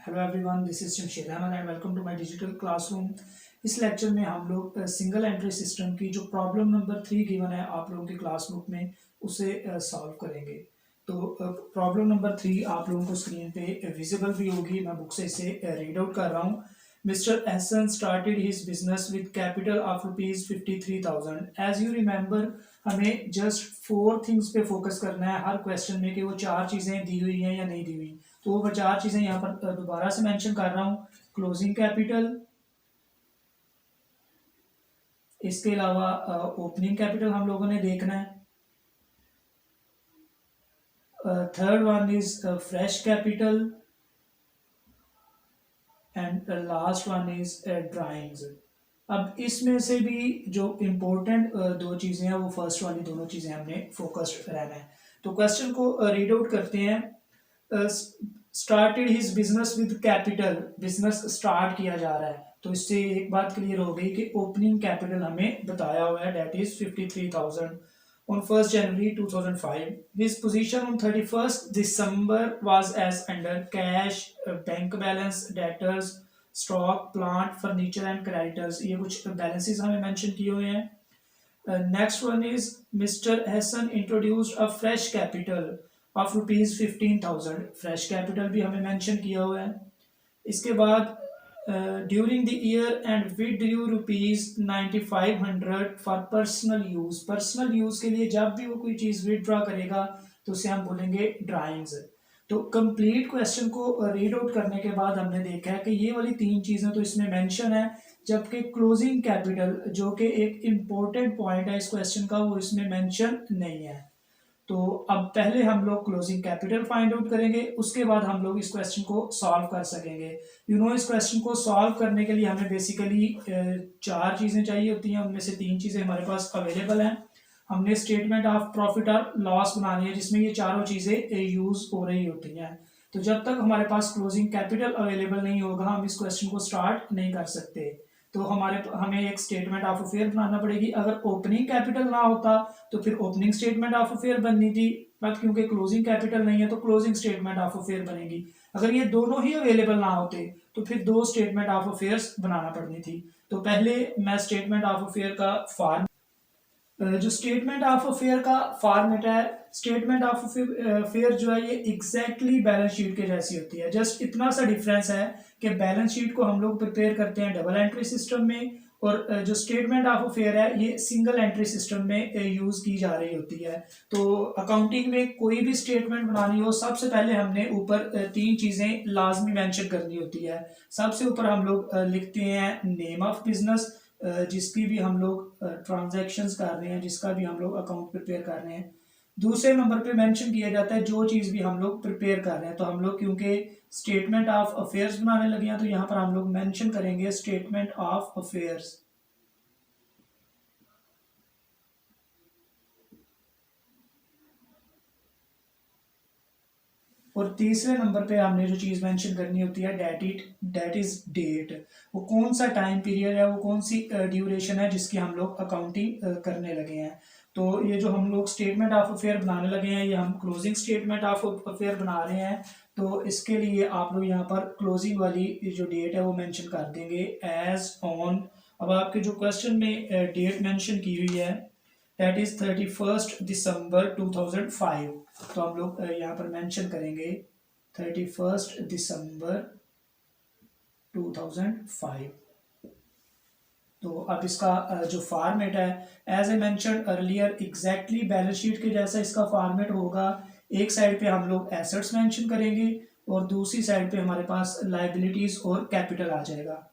Hello everyone, this is Shamshed Ahmad and welcome to my digital classroom. इस lecture में हम लोग सिंगल एंट्री सिस्टम की जो प्रॉब्लम नंबर 3 गिवन है आप लोगों की क्लास बुक में उसे सॉल्व करेंगे। तो प्रॉब्लम नंबर 3 आप लोगों को स्क्रीन पे विजिबल भी होगी। मैं बुक से इसे रीड आउट कर रहा हूँ। Mister Ehsan started his business with capital of ₹53,000। As you remember, हमें जस्ट 4 थिंग्स पे फोकस करना है हर क्वेश्चन में कि वो 4 चीज़ें दी हुई हैं या नहीं दी हुई। तो वो 4 चीज़ें यहाँ पर दोबारा से मेंशन कर रहा हूँ। क्लोजिंग कैपिटल, इसके अलावा ओपनिंग कैपिटल हम लोगों ने देखना है। Third one is fresh capital and last one is drawings. अब इसमें से भी जो इम्पोर्टेंट दो चीज़ें हैं वो फर्स्ट वाली दोनों चीज़ें हमने फोकस्ड रहना है। तो क्वेश्चन को रीड आउट करते हैं। Started his business with capital, business start किया जा रहा है तो इससे एक बात क्लियर हो गई कि ओपनिंग कैपिटल हमें बताया हुआ है, date is 53,000 on 1st January 2005. His position on 31st December was as under cash, bank balance, debtors, stock, plant, furniture and creditors. ये कुछ balances हमें mention किए हुए हैं। Next one is Mr. Hassan introduced a fresh capital of ₹15,000. Fresh capital भी हमें mention किया हुआ है। इसके बाद during the year and withdrew ₹9,500 for personal use. Personal use के लिए जब भी वो कोई चीज विदड्रॉ करेगा तो उसे हम बोलेंगे ड्राइंग्स। तो कंप्लीट क्वेश्चन को रीड आउट करने के बाद हमने देखा है कि ये वाली 3 चीजें तो इसमें मेंशन है, जबकि क्लोजिंग कैपिटल जो कि एक इम्पोर्टेंट पॉइंट है इस क्वेश्चन का वो इसमें मेंशन नहीं है। तो अब पहले हम लोग क्लोजिंग कैपिटल फाइंड आउट करेंगे, उसके बाद हम लोग इस क्वेश्चन को सॉल्व कर सकेंगे। इस क्वेश्चन को सॉल्व करने के लिए हमें बेसिकली 4 चीज़ें चाहिए होती हैं, उनमें से 3 चीज़ें हमारे पास अवेलेबल हैं। हमने स्टेटमेंट ऑफ प्रॉफिट और लॉस बनानी है जिसमें ये चारों चीज़ें यूज हो रही होती हैं। तो जब तक हमारे पास क्लोजिंग कैपिटल अवेलेबल नहीं होगा हम इस क्वेश्चन को स्टार्ट नहीं कर सकते। तो हमें एक स्टेटमेंट ऑफ अफेयर बनाना पड़ेगी। अगर ओपनिंग कैपिटल ना होता तो फिर ओपनिंग स्टेटमेंट ऑफ अफेयर बननी थी, बट क्योंकि क्लोजिंग कैपिटल नहीं है तो क्लोजिंग स्टेटमेंट ऑफ अफेयर बनेगी। अगर ये दोनों ही अवेलेबल ना होते तो फिर 2 स्टेटमेंट ऑफ अफेयर्स बनाना पड़नी थी। तो पहले मैं स्टेटमेंट ऑफ अफेयर का फॉर्म जो स्टेटमेंट ऑफ अफेयर का फॉर्मेट है, स्टेटमेंट ऑफ अफेयर जो है ये एग्जैक्टली बैलेंस शीट के जैसी होती है। जस्ट इतना सा डिफरेंस है कि बैलेंस शीट को हम लोग प्रिपेयर करते हैं डबल एंट्री सिस्टम में, और जो स्टेटमेंट ऑफ अफेयर है ये सिंगल एंट्री सिस्टम में यूज की जा रही होती है। तो अकाउंटिंग में कोई भी स्टेटमेंट बनानी हो सबसे पहले हमने ऊपर 3 चीजें लाजमी मेंशन करनी होती है। सबसे ऊपर हम लोग लिखते हैं नेम ऑफ बिजनेस, जिसकी भी हम लोग ट्रांजैक्शंस कर रहे हैं, जिसका भी हम लोग अकाउंट प्रिपेयर कर रहे हैं। दूसरे नंबर पे मेंशन किया जाता है जो चीज़ भी हम लोग प्रिपेयर कर रहे हैं। तो हम लोग क्योंकि स्टेटमेंट ऑफ अफेयर्स बनाने लगे हैं तो यहाँ पर हम लोग मेंशन करेंगे स्टेटमेंट ऑफ अफेयर्स। और तीसरे नंबर पे हमने जो चीज़ मेंशन करनी होती है डेट इज डेट। वो कौन सा टाइम पीरियड है, वो कौन सी ड्यूरेशन है जिसकी हम लोग अकाउंटिंग करने लगे हैं। तो ये जो हम लोग स्टेटमेंट ऑफ अफेयर बनाने लगे हैं ये हम क्लोजिंग स्टेटमेंट ऑफ अफेयर बना रहे हैं। तो इसके लिए आप लोग यहाँ पर क्लोजिंग वाली जो डेट है वो मेंशन कर देंगे एज ऑन। अब आपके जो क्वेश्चन में डेट मेंशन की हुई है दैट इज 31st December 2005। तो हम लोग यहाँ पर मेंशन करेंगे 31st December 2005। तो अब इसका जो फॉर्मेट है as I mention earlier exactly balance sheet के जैसा इसका फॉर्मेट होगा। एक साइड पे हम लोग एसेट्स मेंशन करेंगे और दूसरी साइड पे हमारे पास लाइबिलिटीज और कैपिटल आ जाएगा।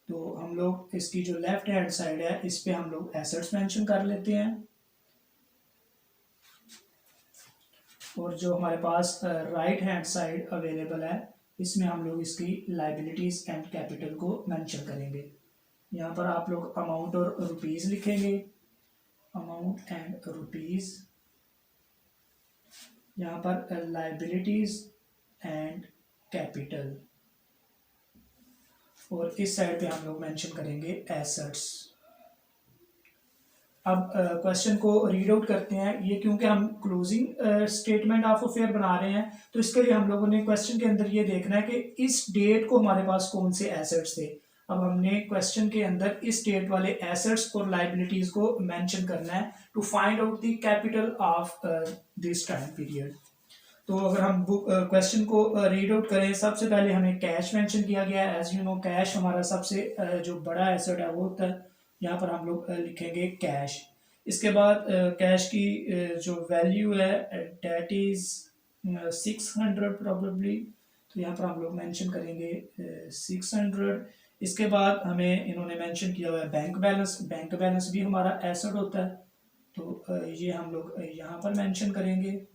तो हम लोग इसकी जो लेफ्ट हैंड साइड है इस पे हम लोग एसेट्स मेंशन कर लेते हैं, और जो हमारे पास राइट हैंड साइड अवेलेबल है इसमें हम लोग इसकी लाइबिलिटीज एंड कैपिटल को मेंशन करेंगे। यहाँ पर आप लोग अमाउंट और रुपीज लिखेंगे, अमाउंट एंड रुपीज। यहाँ पर लाइबिलिटीज एंड कैपिटल, और इस साइड पे हम लोग मेंशन करेंगे एसेट्स। अब क्वेश्चन को रीड आउट करते हैं। ये क्योंकि हम क्लोजिंग स्टेटमेंट ऑफ अफेयर बना रहे हैं, तो इसके लिए हम लोगों ने क्वेश्चन के अंदर ये देखना है कि इस डेट को हमारे पास कौन से एसेट्स थे। अब हमने क्वेश्चन के अंदर इस डेट वाले एसेट्स और लाइबिलिटीज को मेंशन करना है to find out the capital of this time period. तो अगर हम बुक क्वेश्चन को रीड आउट करें, सबसे पहले हमें कैश मेंशन किया गया है। एज यू नो कैश हमारा सबसे जो बड़ा एसेट है वो होता है। यहाँ पर हम लोग लिखेंगे कैश। इसके बाद कैश की जो वैल्यू है डेट इज 600 प्रोबेबली, तो यहाँ पर हम लोग मेंशन करेंगे 600। इसके बाद हमें इन्होंने मेंशन किया हुआ है बैंक बैलेंस। बैंक बैलेंस भी हमारा एसेट होता है, तो ये हम लोग यहाँ पर मेंशन करेंगे।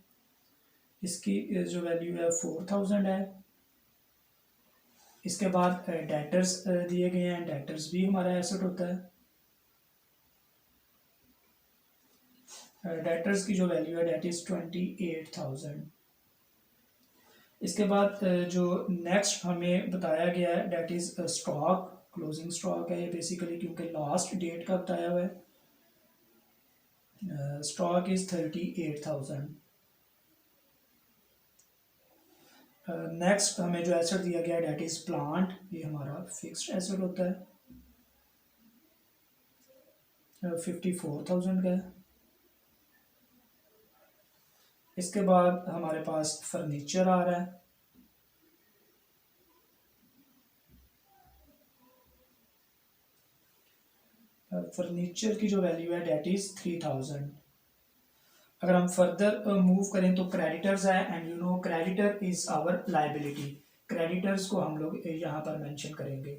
इसकी जो वैल्यू है 4000 है। इसके बाद डेटर्स दिए गए हैं, डेटर्स भी हमारा एसेट होता है। डेटर्स की जो वैल्यू है डेट इज 28000। इसके बाद जो नेक्स्ट हमें बताया गया है date is stock. Closing stock है ये बेसिकली, क्योंकि लास्ट डेट का बताया हुआ है। Stock is 38000। नेक्स्ट हमें जो एसेट दिया गया है डेट इज प्लांट। ये हमारा फिक्स्ड एसेट होता है, 54000 का है। इसके बाद हमारे पास फर्नीचर आ रहा है। फर्नीचर की जो वैल्यू है डेट इज 3000। अगर हम फर्दर मूव करें तो क्रेडिटर्स है, and you know creditor is our liability. Creditors को हम लोग यहाँ पर मेंशन करेंगे,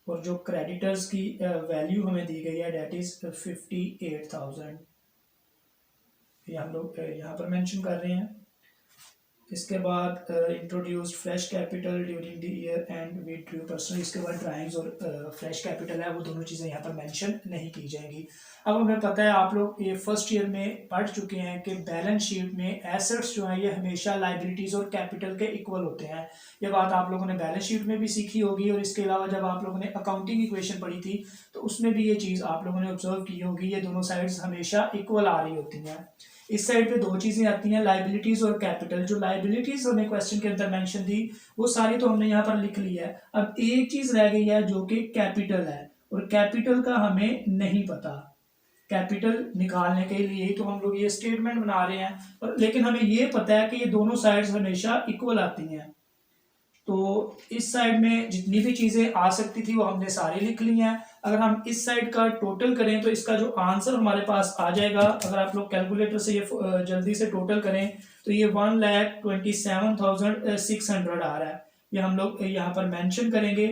और जो क्रेडिटर्स की वैल्यू हमें दी गई है डेट इज 58000। ये हम लोग यहाँ पर मेंशन कर रहे हैं। इसके बाद introduced fresh capital during the year and we drew personal. इसके बाद ड्राइंग्स और फ्रेश कैपिटल है वो दोनों चीज़ें यहाँ पर मेंशन नहीं की जाएंगी। अब हमें पता है, आप लोग ये फर्स्ट ईयर में पढ़ चुके हैं कि बैलेंस शीट में एसेट्स जो है ये हमेशा लाइबिलिटीज और कैपिटल के इक्वल होते हैं। ये बात आप लोगों ने बैलेंस शीट में भी सीखी होगी, और इसके अलावा जब आप लोगों ने अकाउंटिंग इक्वेशन पढ़ी थी तो उसमें भी ये चीज़ आप लोगों ने ऑब्जर्व की होगी। ये दोनों साइड्स हमेशा इक्वल आ रही होती हैं। इस साइड पे दो चीजें आती हैं, लाइबिलिटीज और कैपिटल। जो लाइबिलिटीज हमें क्वेश्चन के अंदर मेंशन थी वो सारी तो हमने यहाँ पर लिख ली है। अब एक चीज रह गई है जो कि कैपिटल है, और कैपिटल का हमें नहीं पता। कैपिटल निकालने के लिए तो हम लोग ये स्टेटमेंट बना रहे हैं, और लेकिन हमें ये पता है कि ये दोनों साइड्स हमेशा इक्वल आती हैं। तो इस साइड में जितनी भी चीजें आ सकती थी वो हमने सारी लिख ली हैं। अगर हम इस साइड का टोटल करें तो इसका जो आंसर हमारे पास आ जाएगा, अगर आप लोग कैलकुलेटर से ये जल्दी से टोटल करें तो ये 1,27,600 आ रहा है। ये हम लोग यहाँ पर मेंशन करेंगे।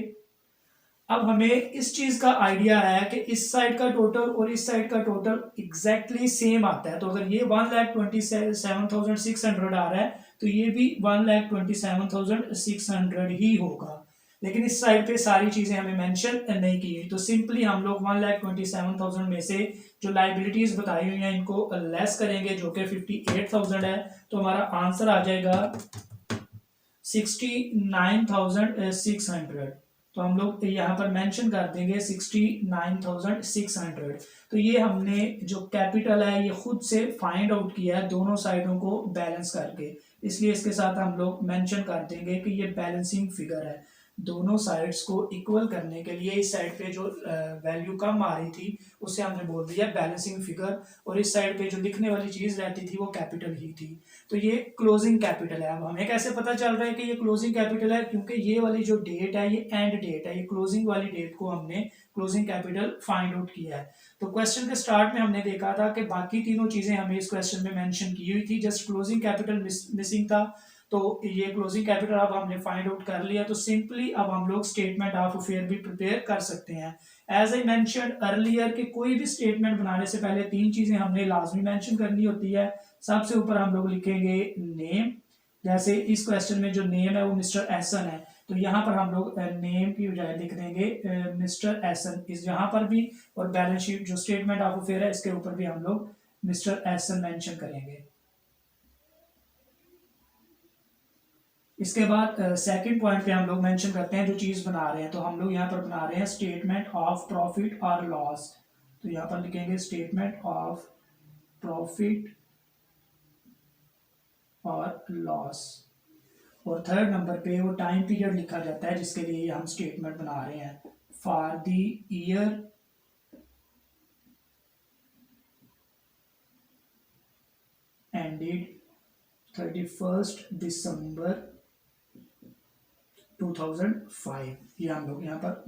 अब हमें इस चीज का आइडिया है कि इस साइड का टोटल और इस साइड का टोटल एग्जैक्टली सेम आता है। तो अगर ये 1,27,600 आ रहा है तो ये भी 1,27,600 ही होगा, लेकिन इस साइड पे सारी चीजें हमें मेंशन नहीं की हुई। तो सिंपली हम लोग 1,27,000 में से जो लाइबिलिटीज बताई हुई हैं इनको लेस करेंगे, जो कि 58,000 है। तो हमारा आंसर आ जाएगा 69,600। तो हम लोग यहाँ पर मेंशन कर देंगे 69,600। तो ये हमने जो कैपिटल है ये खुद से फाइंड आउट किया है दोनों साइडों को बैलेंस करके, इसलिए इसके साथ हम लोग मेंशन कर देंगे कि ये बैलेंसिंग फिगर है। दोनों साइड्स को इक्वल करने के लिए इस साइड पे जो वैल्यू कम आ रही थी उसे हमने बोल दिया बैलेंसिंग फिगर, और इस साइड पे जो लिखने वाली चीज रहती थी वो कैपिटल ही थी। तो ये क्लोजिंग कैपिटल है। अब हमें कैसे पता चल रहा है कि ये क्लोजिंग कैपिटल है, क्योंकि ये वाली जो डेट है ये एंड डेट है। ये क्लोजिंग वाली डेट को हमने क्लोजिंग कैपिटल फाइंड आउट किया है। तो क्वेश्चन के स्टार्ट में हमने देखा था कि बाकी तीनों चीजें हमें इस क्वेश्चन में मेंशन की हुई थी, जस्ट क्लोजिंग कैपिटल मिसिंग था। तो ये क्लोजिंग कैपिटल अब हमने फाइंड आउट कर लिया। तो सिंपली अब हम लोग स्टेटमेंट ऑफ अफेयर भी प्रिपेयर कर सकते हैं। एज आई मेंशन अर्लियर कि कोई भी स्टेटमेंट बनाने से पहले तीन चीजें हमने लाजमी मेंशन करनी होती है। सबसे ऊपर हम लोग लिखेंगे नेम। जैसे इस क्वेश्चन में जो नेम है वो मिस्टर एसन है, तो यहाँ पर हम लोग नेम की बजाय लिख देंगे मिस्टर एसन इस यहाँ पर भी, और बैलेंस शीट जो स्टेटमेंट ऑफ अफेयर है इसके ऊपर भी हम लोग मिस्टर एसन मेंशन करेंगे। इसके बाद सेकंड पॉइंट पे हम लोग मेंशन करते हैं जो चीज बना रहे हैं। तो हम लोग यहाँ पर बना रहे हैं स्टेटमेंट ऑफ प्रॉफिट और लॉस। तो यहाँ पर लिखेंगे स्टेटमेंट ऑफ प्रॉफिट और लॉस, और थर्ड नंबर पे वो टाइम पीरियड लिखा जाता है जिसके लिए हम स्टेटमेंट बना रहे हैं, फॉर द ईयर एंडेड 31 दिसंबर 2005, ये हम लोग यहाँ पर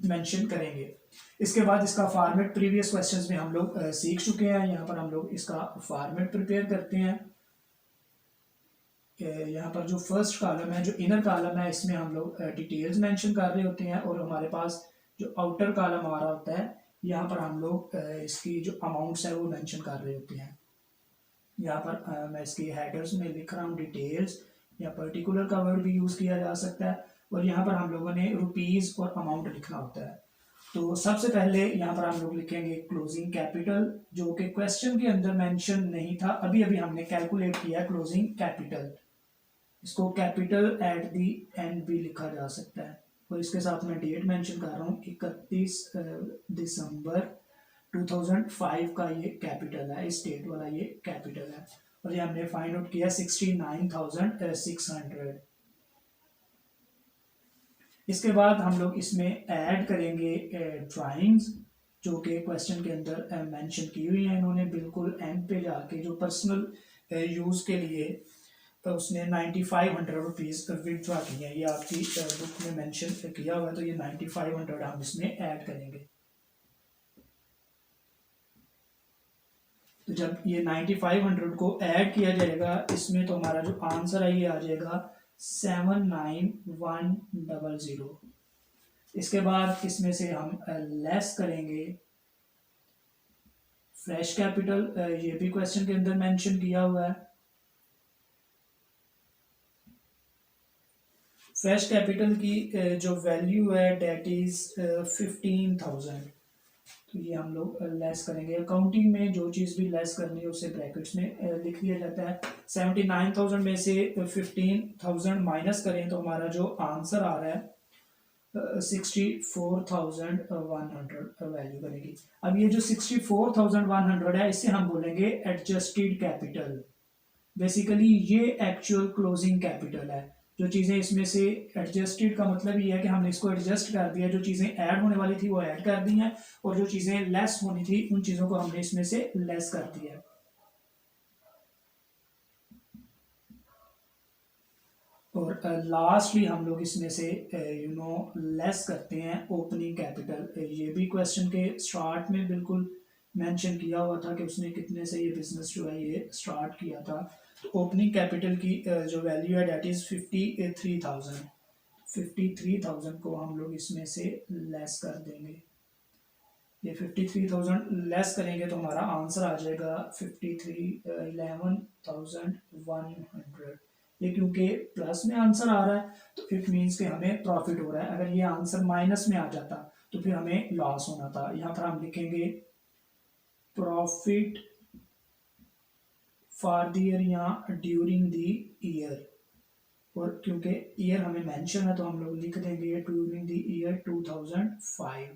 मेंशन करेंगे। इसके बाद इसका फॉर्मेट प्रीवियस क्वेश्चंस में हम लोग सीख चुके हैं। यहाँ पर हम लोग इसका फॉर्मेट प्रिपेयर करते हैं। यहाँ पर जो फर्स्ट कॉलम है, जो इनर कॉलम है, इसमें हम लोग डिटेल्स मेंशन कर रहे होते हैं, और हमारे पास जो आउटर कॉलम आ रहा होता है, यहाँ पर हम लोग इसकी जो अमाउंट्स है वो मेंशन कर रहे होते हैं। यहाँ पर मैं इसकी हेडर्स में लिख रहा हूँ डिटेल्स, या पर्टिकुलर का वर्ड भी यूज़ किया जा सकता है, और यहाँ पर हम लोगों ने रुपीज़ और अमाउंट लिखना होता है। तो सबसे पहले यहाँ पर हम लोग लिखेंगे क्लोजिंग कैपिटल, जो कि क्वेश्चन के अंदर मेंशन नहीं था, अभी अभी हमने कैलकुलेट किया क्लोजिंग कैपिटल। इसको कैपिटल एट दी एंड भी लिखा जा सकता है, और इसके साथ मैं डेट मेंशन कर रहा हूँ 31 दिसंबर 2005 का ये कैपिटल है, स्टेट वाला ये कैपिटल है, और ये हमने फाइंड आउट किया 69,600। इसके बाद हम लोग इसमें ऐड करेंगे ड्राइंग्स, जो कि क्वेश्चन के अंदर मेंशन की हुई है इन्होंने, बिल्कुल एंड पे जाके जो पर्सनल यूज़ के लिए तो उसने 9500 रुपीज़ विड्रॉ किए हैं, ये आपकी बुक में मेंशन किया हुआ है, तो ये 9500 हम इसमें ऐड करेंगे। तो जब ये 9500 को ऐड किया जाएगा इसमें, तो हमारा जो आंसर है ये आ जाएगा 79100। इसके बाद इसमें से हम लेस करेंगे फ्रेश कैपिटल, ये भी क्वेश्चन के अंदर मेंशन किया हुआ है। फ्रेश कैपिटल की जो वैल्यू है डेट इज 15,000, तो ये हम लोग लेस करेंगे। अकाउंटिंग में जो चीज़ भी लेस करनी है उसे ब्रैकेट्स में लिख दिया जाता है। 79,000 में से 15,000 माइनस करें तो हमारा जो आंसर आ रहा है 64,100 वैल्यू बनेगी। अब ये जो 64,100 है इसे हम बोलेंगे एडजस्टेड कैपिटल। बेसिकली ये एक्चुअल क्लोजिंग कैपिटल है। जो चीज़ें इसमें से एडजस्टेड का मतलब ये है कि हमने इसको एडजस्ट कर दिया, जो चीज़ें ऐड होने वाली थी वो ऐड कर दी हैं, और जो चीज़ें लेस होनी थी उन चीज़ों को हमने इसमें से लेस कर दिया है। और लास्टली हम लोग इसमें से लेस करते हैं ओपनिंग कैपिटल। ये भी क्वेश्चन के स्टार्ट में बिल्कुल मेंशन किया हुआ था कि उसने कितने से ये बिजनेस जो है ये स्टार्ट किया था। तो ओपनिंग कैपिटल की जो वैल्यू है डेट इज़ 53,000। 53,000 को हम लोग इसमें से लेस कर देंगे। ये 53,000 लेस करेंगे तो हमारा आंसर आ जाएगा 11,100। ये क्योंकि प्लस में आंसर आ रहा है तो इट मीन्स कि हमें प्रॉफिट हो रहा है। अगर ये आंसर माइनस में आ जाता तो फिर हमें लॉस होना था। यहाँ पर हम लिखेंगे प्रॉफिट फॉर द ईयर या ड्यूरिंग द ईयर, और क्योंकि ईयर हमें मेंशन है तो हम लोग लिख देंगे ड्यूरिंग द ईयर 2005।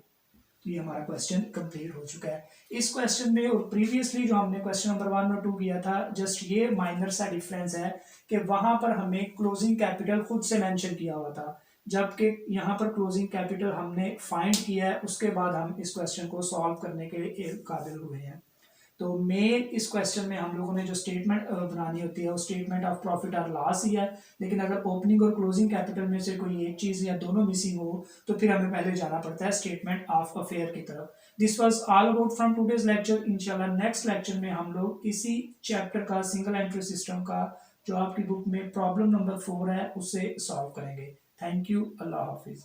तो ये हमारा क्वेश्चन कंप्लीट हो चुका है। इस क्वेश्चन में और प्रीवियसली जो हमने क्वेश्चन नंबर 1 और 2 किया था, जस्ट ये माइनर सा डिफरेंस है कि वहां पर हमें क्लोजिंग कैपिटल खुद से मेंशन किया हुआ था, जबकि यहाँ पर क्लोजिंग कैपिटल हमने फाइंड किया है, उसके बाद हम इस क्वेश्चन को सॉल्व करने के काबिल हुए हैं। तो मेन इस क्वेश्चन में हम लोगों ने जो स्टेटमेंट बनानी होती है वो स्टेटमेंट ऑफ प्रॉफिट और लॉस ही है, लेकिन अगर ओपनिंग और क्लोजिंग कैपिटल में से कोई एक चीज़ या दोनों मिसिंग हो तो फिर हमें पहले जाना पड़ता है स्टेटमेंट ऑफ अफेयर की तरफ। This was all about from today's lecture. इंशाल्लाह नेक्स्ट लेक्चर में हम लोग इसी चैप्टर का सिंगल एंट्री सिस्टम का जो आपकी बुक में प्रॉब्लम नंबर 4 है उसे सॉल्व करेंगे। थैंक यू, अल्लाह हाफिज़।